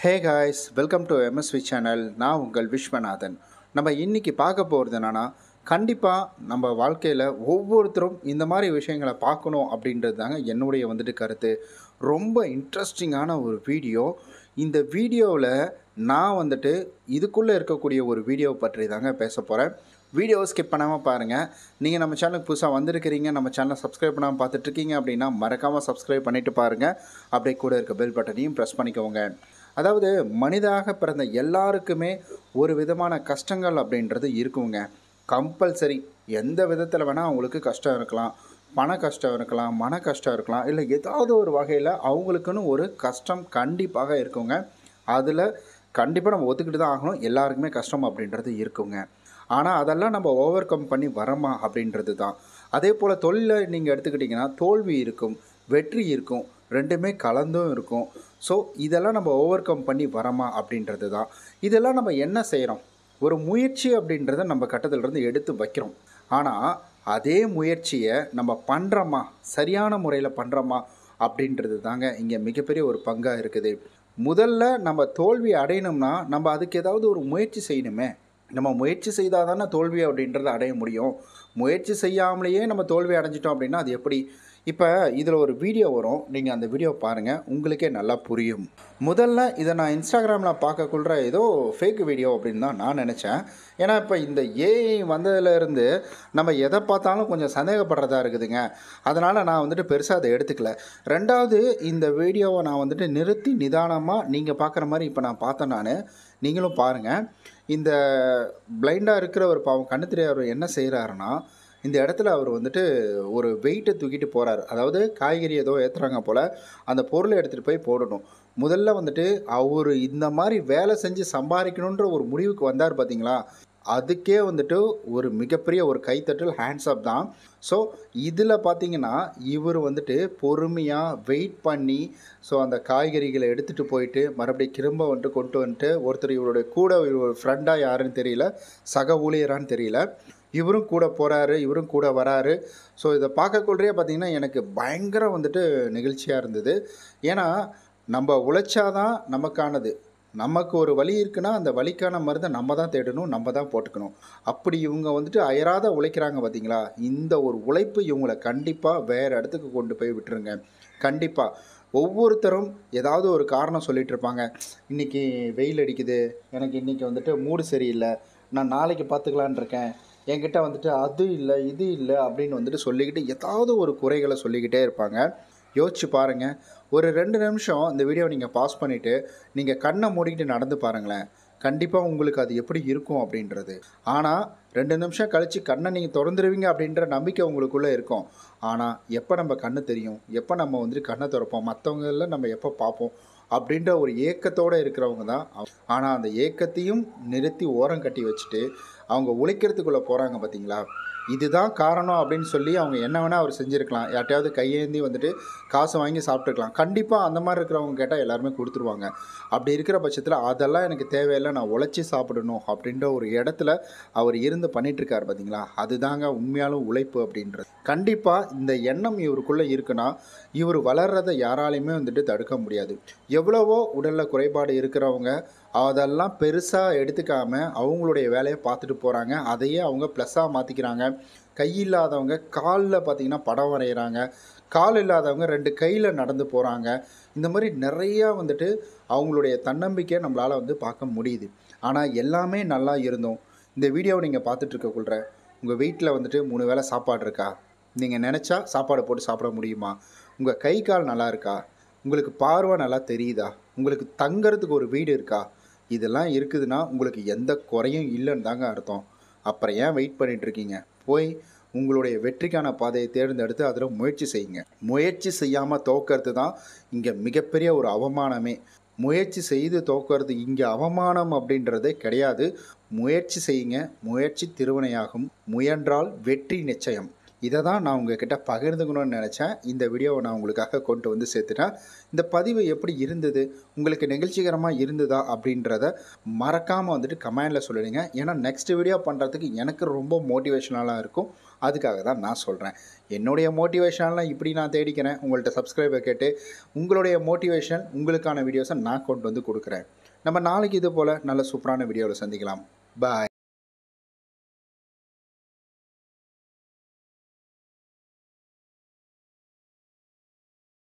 Hey guys, welcome to MSV channel. நான் உங்கள் விஸ்வநாதன். நம்ம இன்றைக்கி பார்க்க போகிறது என்னென்னா, கண்டிப்பாக நம்ம வாழ்க்கையில் ஒவ்வொருத்தரும் இந்த மாதிரி விஷயங்களை பார்க்கணும் அப்படின்றது தாங்க என்னுடைய கருத்து. ரொம்ப இன்ட்ரெஸ்டிங்கான ஒரு வீடியோ. இந்த வீடியோவில் நான் இதுக்குள்ளே இருக்கக்கூடிய ஒரு வீடியோ பற்றி தாங்க பேச போகிறேன். வீடியோவை ஸ்கிப் பண்ணாமல் பாருங்கள். நீங்கள் நம்ம சேனலுக்கு புதுசாக வந்திருக்கிறீங்க, நம்ம சேனலை சப்ஸ்கிரைப் பண்ணாமல் பார்த்துட்ருக்கீங்க அப்படின்னா மறக்காமல் சப்ஸ்கிரைப் பண்ணிவிட்டு பாருங்கள். அப்படியே கூட இருக்க பெல் பட்டனையும் ப்ரெஸ் பண்ணிக்கோங்க. அதாவது மனிதாக பிறந்த எல்லாருக்குமே ஒரு விதமான கஷ்டங்கள் அப்படின்றது இருக்குங்க. கம்பல்சரி எந்த விதத்தில் வேணால் அவங்களுக்கு கஷ்டம் இருக்கலாம். பண கஷ்டம் இருக்கலாம், மன கஷ்டம் இருக்கலாம், இல்லை ஏதாவது ஒரு வகையில் அவங்களுக்குன்னு ஒரு கஷ்டம் கண்டிப்பாக இருக்குங்க. அதில் கண்டிப்பாக நம்ம ஒத்துக்கிட்டு தான் ஆகணும். எல்லாருக்குமே கஷ்டம் அப்படின்றது இருக்குங்க. ஆனால் அதெல்லாம் நம்ம ஓவர் கம் பண்ணி வரமா அப்படின்றது தான். அதே போல் தொழிலில் நீங்கள் எடுத்துக்கிட்டிங்கன்னா தோல்வி இருக்கும், வெற்றி இருக்கும், ரெண்டுமே கலந்தும் இருக்கும். ஸோ இதெல்லாம் நம்ம ஓவர் கம் பண்ணி வரமா அப்படின்றது தான். இதெல்லாம் நம்ம என்ன செய்கிறோம்? ஒரு முயற்சி அப்படின்றத நம்ம கட்டத்திலிருந்து எடுத்து வைக்கிறோம். ஆனால் அதே முயற்சியை நம்ம பண்ணுறோமா, சரியான முறையில் பண்ணுறோமா அப்படின்றது தாங்க இங்கே மிகப்பெரிய ஒரு பங்காக இருக்குது. முதல்ல நம்ம தோல்வி அடையணும்னா நம்ம அதுக்கு ஏதாவது ஒரு முயற்சி செய்யணுமே. நம்ம முயற்சி செய்தால் தானே தோல்வி அப்படின்றத அடைய முடியும். முயற்சி செய்யாமலேயே நம்ம தோல்வி அடைஞ்சிட்டோம் அப்படின்னா அது எப்படி? இப்போ இதில் ஒரு வீடியோ வரும், நீங்கள் அந்த வீடியோ பாருங்கள், உங்களுக்கே நல்லா புரியும். முதல்ல இதை நான் இன்ஸ்டாகிராமில் பார்க்கக்குள்ள ஏதோ ஃபேக் வீடியோ அப்படின்னு தான் நான் நினச்சேன். ஏன்னா இப்போ இந்த ஏஐ வந்ததுலேருந்து நம்ம எதை பார்த்தாலும் கொஞ்சம் சந்தேகப்படுறதா இருக்குதுங்க. அதனால் நான் பெருசாக அதை எடுத்துக்கல. ரெண்டாவது, இந்த வீடியோவை நான் நிறுத்தி நிதானமாக நீங்கள் பார்க்குற மாதிரி இப்போ நான் பார்த்தேன். நீங்களும் பாருங்கள். இந்த பிளைண்டாக இருக்கிற ஒரு பாவம் கண்ணு தெரியாதவர் என்ன செய்கிறாருன்னா, இந்த இடத்துல அவர் ஒரு வெயிட்டை தூக்கிட்டு போகிறார். அதாவது காய்கறி ஏதோ ஏற்றுறாங்க போல், அந்த பொருளை எடுத்துகிட்டு போய் போடணும். முதல்ல அவர் இந்த மாதிரி வேலை செஞ்சு சம்பாதிக்கணுன்ற ஒரு முடிவுக்கு வந்தார் பார்த்தீங்களா, அதுக்கே ஒரு மிகப்பெரிய ஒரு கைத்தட்டல், ஹேண்ட்ஸ் அப் தான். ஸோ இதில் பார்த்தீங்கன்னா இவர் பொறுமையாக வெயிட் பண்ணி ஸோ அந்த காய்கறிகளை எடுத்துகிட்டு போயிட்டு மறுபடியும் திரும்ப கொண்டு ஒருத்தர் இவருடைய கூட இவர் ஃப்ரெண்டாக யாருன்னு தெரியல, சக ஊழியரான்னு தெரியல, இவரும் கூட போகிறாரு, இவரும் கூட வராரு. ஸோ இதை பார்க்கக்குள்ளே பார்த்திங்கன்னா எனக்கு பயங்கர நெகிழ்ச்சியாக இருந்தது. ஏன்னா நம்ம உழைச்சாதான் நமக்கானது. நமக்கு ஒரு வலி இருக்குன்னா அந்த வலிக்கான மருந்தை நம்ம தான் தேடணும், நம்ம தான் போட்டுக்கணும். அப்படி இவங்க அயராத உழைக்கிறாங்க பார்த்தீங்களா, இந்த ஒரு உழைப்பு இவங்களை கண்டிப்பாக வேறு இடத்துக்கு கொண்டு போய் விட்டுருங்க. கண்டிப்பாக ஒவ்வொருத்தரும் ஏதாவது ஒரு காரணம் சொல்லிகிட்டு இருப்பாங்க. இன்றைக்கி வெயில் அடிக்குது, எனக்கு இன்றைக்கி மூடு சரியில்லை, நான் நாளைக்கு பார்த்துக்கலான் இருக்கேன், என்கிட்ட அது இல்லை இது இல்லை அப்படின்னு சொல்லிக்கிட்டு ஏதாவது ஒரு குறைகளை சொல்லிக்கிட்டே இருப்பாங்க. யோசிச்சு பாருங்கள். ஒரு 2 நிமிஷம் இந்த வீடியோவை நீங்கள் பாஸ் பண்ணிவிட்டு நீங்கள் கண்ணை மூடிக்கிட்டு நடந்து பாருங்களேன். கண்டிப்பாக உங்களுக்கு அது எப்படி இருக்கும் அப்படின்றது. ஆனால் 2 நிமிஷம் கழித்து கண்ணை நீங்கள் திறந்துருவீங்க அப்படின்ற நம்பிக்கை உங்களுக்குள்ளே இருக்கும். ஆனால் எப்போ நம்ம கண்ணு தெரியும், எப்போ நம்ம கண்ணை திறப்போம், மற்றவங்கள நம்ம எப்போ பார்ப்போம் அப்படின்ற ஒரு ஏக்கத்தோடு இருக்கிறவங்க தான். ஆனால் அந்த ஏக்கத்தையும் நிறுத்தி ஓரம் கட்டி வச்சுட்டு அவங்க உழைக்கிறதுக்குள்ளே போகிறாங்க பார்த்தீங்களா, இதுதான் காரணம் அப்படின்னு சொல்லி அவங்க என்ன வேணால் அவர் செஞ்சுருக்கலாம். யார்ட்டையாவது கையேந்தி காசை வாங்கி சாப்பிட்டுருக்கலாம். கண்டிப்பாக அந்த மாதிரி இருக்கிறவங்க கேட்டால் எல்லாருமே கொடுத்துருவாங்க. அப்படி இருக்கிற பட்சத்தில் அதெல்லாம் எனக்கு தேவையில்லை, நான் உழைச்சி சாப்பிடணும் அப்படின்ற ஒரு இடத்துல அவர் இருந்து பண்ணிகிட்ருக்கார் பார்த்தீங்களா, அதுதாங்க உண்மையாலும் உழைப்பு அப்படின்றது. கண்டிப்பாக இந்த எண்ணம் இவருக்குள்ளே இருக்குன்னா இவர் வளர்கிறத யாராலையுமே தடுக்க முடியாது. எவ்வளவோ உடலில் குறைபாடு இருக்கிறவங்க அதெல்லாம் பெருசாக எடுத்துக்காமல் அவங்களுடைய வேலையை பார்த்துட்டு போகிறாங்க. அதையே அவங்க ப்ளஸ்ஸாக மாற்றிக்கிறாங்க. கை இல்லாதவங்க காலில் பார்த்திங்கன்னா படம் வரைகிறாங்க, கால் இல்லாதவங்க 2 கையில் நடந்து போகிறாங்க. இந்த மாதிரி நிறையா அவங்களுடைய தன்னம்பிக்கையை நம்மளால் பார்க்க முடியுது. ஆனால் எல்லாமே நல்லா இருந்தோம். இந்த வீடியோவை நீங்கள் பார்த்துட்ருக்கக்குள்ள உங்கள் வீட்டில் 3 வேளை சாப்பாடு இருக்கா? நீங்கள் நினச்சா சாப்பாடு போட்டு சாப்பிட முடியுமா? உங்கள் கை கால் நல்லா இருக்கா? உங்களுக்கு பார்வை நல்லா தெரியுதா? உங்களுக்கு தங்கிறதுக்கு ஒரு வீடு இருக்கா? இதெல்லாம் இருக்குதுன்னா உங்களுக்கு எந்த குறையும் இல்லைன்னு தாங்க அர்த்தம். அப்புறம் ஏன் வெயிட் பண்ணிகிட்ருக்கீங்க? போய் உங்களுடைய வெற்றிக்கான பாதையை தேர்ந்தெடுத்து அதில் முயற்சி செய்யுங்க. முயற்சி செய்யாமல் தோக்கிறது தான் இங்கே மிகப்பெரிய ஒரு அவமானமே. முயற்சி செய்து தோக்கிறது இங்கே அவமானம் அப்படின்றதே கிடையாது. முயற்சி செய்யுங்க, முயற்சி திருவினையாகும், முயன்றால் வெற்றி நிச்சயம். இதை தான் நான் உங்ககிட்ட பகிர்ந்துக்கணும்னு நினச்சேன். இந்த வீடியோவை நான் உங்களுக்காக கொண்டு வந்து சேர்த்துட்டேன். இந்த பதிவு எப்படி இருந்தது, உங்களுக்கு நிகழ்ச்சிகரமாக இருந்ததா அப்படின்றத மறக்காமல் வந்துட்டு கமெண்டில் சொல்லிடுங்க. ஏன்னா நெக்ஸ்ட் வீடியோ பண்ணுறதுக்கு எனக்கு ரொம்ப மோட்டிவேஷனலாக இருக்கும். அதுக்காக தான் நான் சொல்கிறேன். என்னுடைய மோட்டிவேஷனெலாம் இப்படி நான் தேடிக்கிறேன் உங்கள்கிட்ட சப்ஸ்கிரைபர் கேட்டு. உங்களுடைய மோட்டிவேஷன் உங்களுக்கான வீடியோஸை நான் கொண்டு வந்து கொடுக்குறேன். நம்ம நாளைக்கு இது போல் நல்ல சூப்பரான வீடியோவில் சந்திக்கலாம். பாய்.